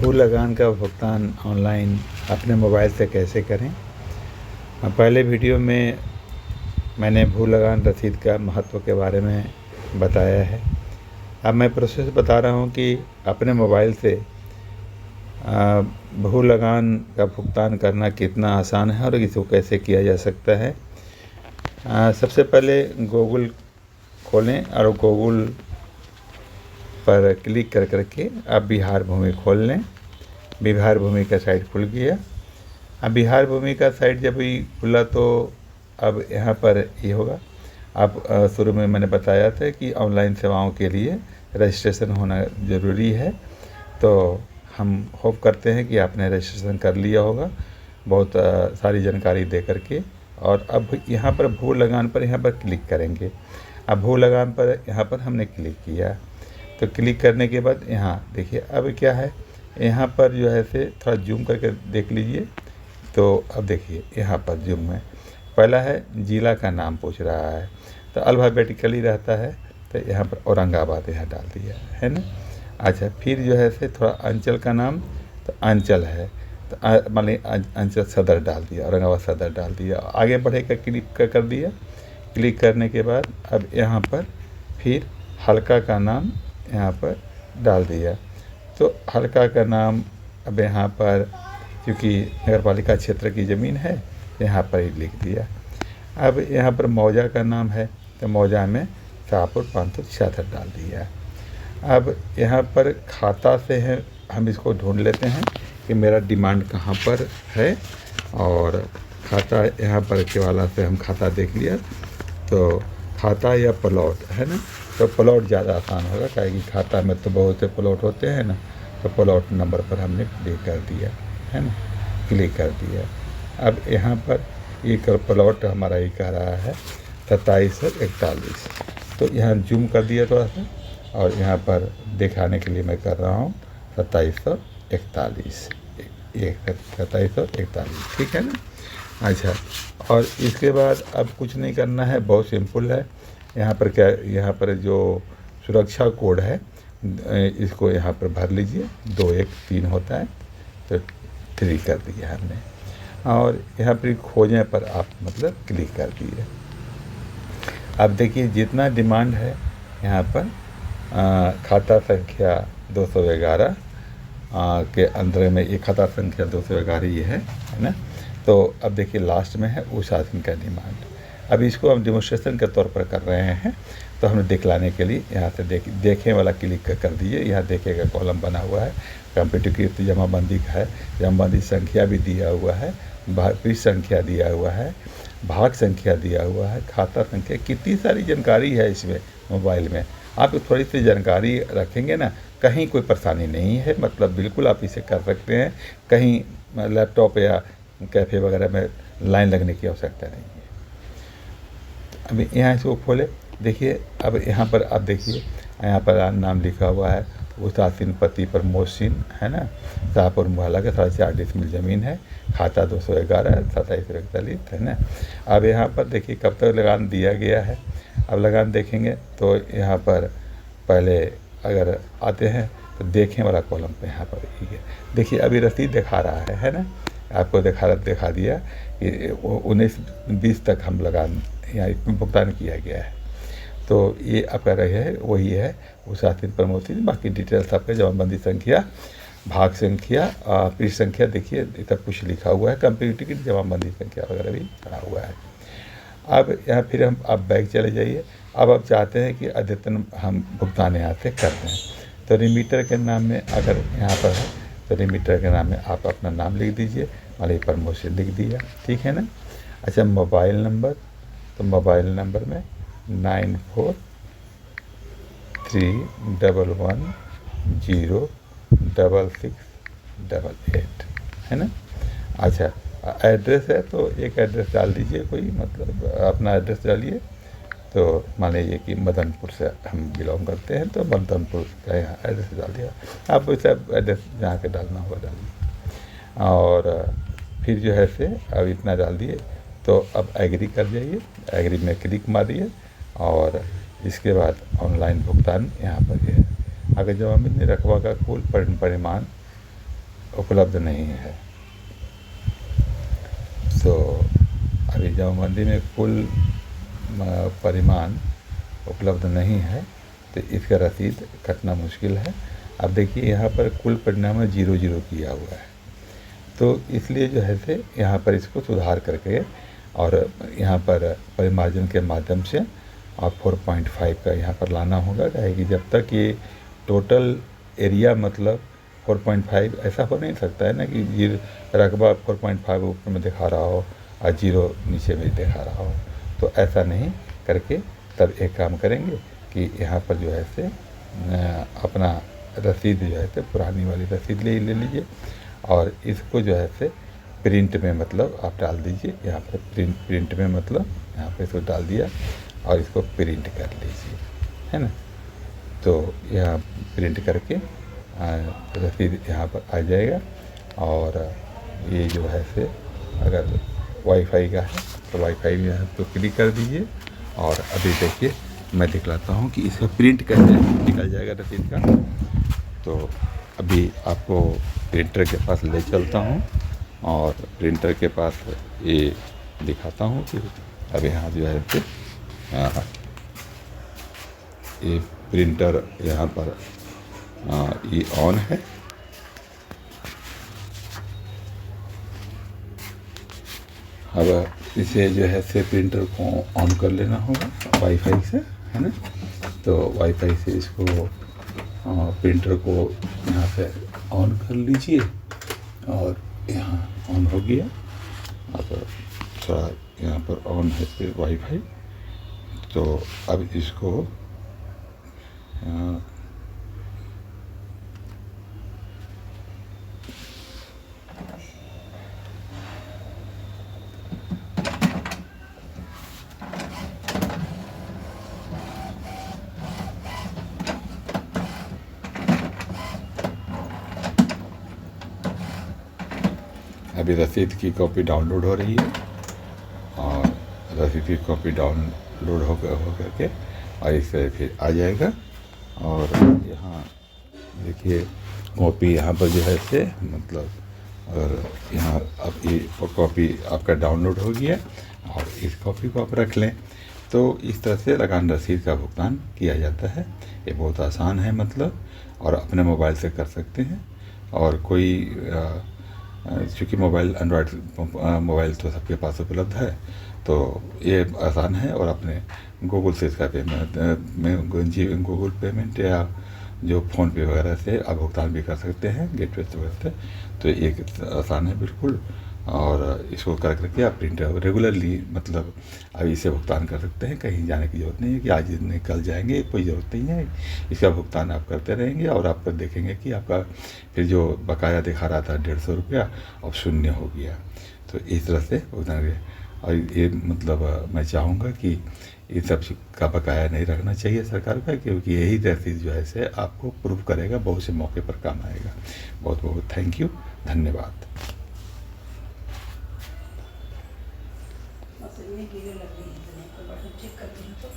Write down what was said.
भू लगान का भुगतान ऑनलाइन अपने मोबाइल से कैसे करें। पहले वीडियो में मैंने भू लगान रसीद का महत्व के बारे में बताया है। अब मैं प्रोसेस बता रहा हूं कि अपने मोबाइल से भू लगान का भुगतान करना कितना आसान है और इसको कैसे किया जा सकता है। सबसे पहले गूगल खोलें और गूगल पर क्लिक कर करके आप बिहार भूमि खोल लें। बिहार भूमि का साइट खुल गया। अब बिहार भूमि का साइट जब भी खुला तो अब यहाँ पर ये होगा। आप शुरू में मैंने बताया था कि ऑनलाइन सेवाओं के लिए रजिस्ट्रेशन होना ज़रूरी है, तो हम होप करते हैं कि आपने रजिस्ट्रेशन कर लिया होगा बहुत सारी जानकारी दे करके। और अब यहाँ पर भू लगान पर यहाँ पर क्लिक करेंगे। अब भू लगान पर यहाँ पर हमने क्लिक किया, तो क्लिक करने के बाद यहाँ देखिए अब क्या है, यहाँ पर जो है से थोड़ा जूम करके देख लीजिए। तो अब देखिए यहाँ पर जूम में पहला है ज़िला का नाम पूछ रहा है, तो अल्फ़ाबेटिकली रहता है, तो यहाँ पर औरंगाबाद यहाँ डाल दिया है ना। अच्छा, फिर जो है से थोड़ा अंचल का नाम, तो अंचल है तो मान ली अंचल सदर डाल दिया, औरंगाबाद सदर डाल दिया। आगे बढ़ेगा क्लिक कर दिया। क्लिक करने के बाद अब यहाँ पर फिर हल्का का नाम यहाँ पर डाल दिया, तो हल्का का नाम अब यहाँ पर क्योंकि नगरपालिका क्षेत्र की ज़मीन है यहाँ पर ही लिख दिया। अब यहाँ पर मौजा का नाम है, तो मौजा में शाहपुर 576 डाल दिया। अब यहाँ पर खाता से है, हम इसको ढूंढ लेते हैं कि मेरा डिमांड कहाँ पर है, और खाता यहाँ पर के वाला से हम खाता देख लिया, तो खाता या प्लॉट है ना, तो प्लॉट ज़्यादा आसान होगा, क्योंकि खाता में तो बहुत से प्लॉट होते हैं ना, तो प्लॉट नंबर पर हमने क्लिक कर दिया है ना, क्लिक कर दिया। अब यहाँ पर ये प्लॉट हमारा ये कह रहा है 2741, तो यहाँ जूम कर दिया थोड़ा सा, और यहाँ पर दिखाने के लिए मैं कर रहा हूँ 2741, 2741, ठीक है ना। अच्छा, और इसके बाद अब कुछ नहीं करना है, बहुत सिंपल है। यहाँ पर क्या, यहाँ पर जो सुरक्षा कोड है इसको यहाँ पर भर लीजिए, 213 होता है, तो 3 कर दिया हमने, और यहाँ पर खोजें पर आप मतलब क्लिक कर दिए। अब देखिए जितना डिमांड है यहाँ पर खाता संख्या 211 के अंदर में ये खाता संख्या 211 ये है ना। तो अब देखिए लास्ट में है उषा सिंह का डिमांड। अब इसको हम डेमोन्स्ट्रेशन के तौर पर कर रहे हैं, तो हमने दिखलाने के लिए यहाँ से देखें वाला क्लिक कर दीजिए। यहाँ देखेगा कॉलम बना हुआ है, कॉम्पिटिटिव जमाबंदी का है, जमाबंदी संख्या भी दिया हुआ है, पृष्ठ संख्या दिया हुआ है, भाग संख्या दिया हुआ है, खाता संख्या, कितनी सारी जानकारी है इसमें मोबाइल में। आप थोड़ी सी जानकारी रखेंगे ना, कहीं कोई परेशानी नहीं है, मतलब बिल्कुल आप इसे कर सकते हैं। कहीं लैपटॉप या कैफ़े वगैरह में लाइन लगने की आवश्यकता नहीं है। अभी यहाँ इसको खोले, देखिए अब यहाँ पर आप देखिए, यहाँ पर नाम लिखा हुआ है उषा सिंह पति प्रमोद सिंह है ना, शाहपुर मोहल्ला के 4.5 डिसमिल ज़मीन है, खाता 211 2741 है ना। अब यहाँ पर देखिए कब तक लगान दिया गया है। अब लगान देखेंगे तो यहाँ पर पहले अगर आते हैं तो देखें वाला कॉलम पे यहाँ पर है, देखिए अभी रसीद दिखा रहा है ना, आपको दिखा दिया कि 19-20 तक हम लगान यहाँ भुगतान किया गया है। तो ये आपका रहे है वही है उषा सिंह प्रमोद सिंह। बाकी डिटेल्स आपके जमाबंदी संख्या, भाग संख्या, पृष्ठ संख्या देखिए सब कुछ लिखा हुआ है, कंप्यूटर की जमाबंदी संख्या वगैरह भी पड़ा हुआ है। अब यहाँ फिर हम आप बैग चले जाइए। अब आप चाहते हैं कि अद्यतन हम भुगतान यहाँ से कर दें, तो रिमीटर के नाम में अगर यहाँ पर है तो रिमीटर के नाम में आप अपना नाम लिख दीजिए, वाली प्रमोद सिंह लिख दिया, ठीक है ना। अच्छा, मोबाइल नंबर, तो मोबाइल नंबर में 9431166688 है ना। अच्छा, एड्रेस है तो एक एड्रेस डाल दीजिए, कोई मतलब अपना एड्रेस डालिए। तो मान लीजिए कि मदनपुर से हम बिलोंग करते हैं, तो मदनपुर का यहाँ एड्रेस डाल दिया। आप वैसे एड्रेस जहाँ के डालना होगा डालिए, और फिर जो है से अब इतना डाल दिए, तो अब एग्री कर जाइए, एग्री में क्लिक मारिए, और इसके बाद ऑनलाइन भुगतान यहाँ पर है। अगर जमाबंदी रकबा का कुल परिमाण उपलब्ध नहीं है। तो अभी जमाबंदी में कुल परिमाण उपलब्ध नहीं है, तो इसका रसीद कटना मुश्किल है। अब देखिए यहाँ पर कुल परिणाम 00 किया हुआ है, तो इसलिए जो है से यहाँ पर इसको सुधार करके और यहाँ पर परिमार्जन के माध्यम से और 4.5 का यहाँ पर लाना होगा। क्या है कि जब तक ये टोटल एरिया मतलब 4.5 ऐसा हो नहीं सकता है ना कि ये रकबा 4.5 ऊपर में दिखा रहा हो और 0 नीचे में दिखा रहा हो। तो ऐसा नहीं करके तब एक काम करेंगे कि यहाँ पर जो है से अपना रसीद जो है से पुरानी वाली रसीद ले लीजिए और इसको जो है से प्रिंट में मतलब आप डाल दीजिए। यहाँ पर प्रिंट में मतलब यहाँ पर इसको डाल दिया और इसको प्रिंट कर लीजिए, है ना। तो यहाँ प्रिंट करके रसीद यहाँ पर आ जाएगा। और ये जो है से अगर वाईफाई का है तो वाईफाई में यहाँ पर क्लिक कर दीजिए। और अभी देखिए मैं दिखलाता हूँ कि इसका प्रिंट कैसे निकल जाएगा रसीद का। तो अभी आपको प्रिंटर के पास ले चलता हूँ और प्रिंटर के पास ये दिखाता हूँ कि अब यहाँ जो है कि ये प्रिंटर यहाँ पर ये ऑन है। अब इसे जो है से प्रिंटर को ऑन कर लेना होगा वाईफाई से, है ना। तो वाईफाई से इसको प्रिंटर को यहाँ से ऑन कर लीजिए और यहाँ ऑन हो गया। अब थोड़ा यहाँ पर ऑन है फिर वाईफाई। तो अब इसको अभी रसीद की कॉपी डाउनलोड हो रही है और रसीद की कॉपी डाउनलोड हो करके और इससे फिर आ जाएगा। और यहाँ देखिए कॉपी यहाँ पर जो है से मतलब और यहाँ अब ये कॉपी आपका डाउनलोड हो गया और इस कॉपी को आप रख लें। तो इस तरह से लगान रसीद का भुगतान किया जाता है। ये बहुत आसान है मतलब, और अपने मोबाइल से कर सकते हैं। और कोई चूँकि मोबाइल एंड्रॉयड मोबाइल तो सबके पास उपलब्ध है, तो ये आसान है। और अपने गूगल से इसका पेमेंट में गूगल पेमेंट या जो फ़ोन पे वगैरह से आप भुगतान भी कर सकते हैं गेटवे से। तो ये आसान है बिल्कुल। और इसको कर करके आप प्रिंट रेगुलरली मतलब अब इसे भुगतान कर सकते हैं। कहीं जाने की ज़रूरत नहीं है कि आज निकल जाएंगे, कोई ज़रूरत नहीं है। इसका भुगतान आप करते रहेंगे और आप देखेंगे कि आपका फिर जो बकाया दिखा रहा था 150 रुपया अब 0 हो गया। तो इस तरह से भुगतान। और ये मतलब मैं चाहूँगा कि ये सब का बकाया नहीं रखना चाहिए सरकार का, क्योंकि यही रसीद जो है से आपको प्रूव करेगा, बहुत से मौके पर काम आएगा। बहुत बहुत थैंक यू, धन्यवाद। कीड़े लग रही हैं, तो बटन चेक करते हैं तो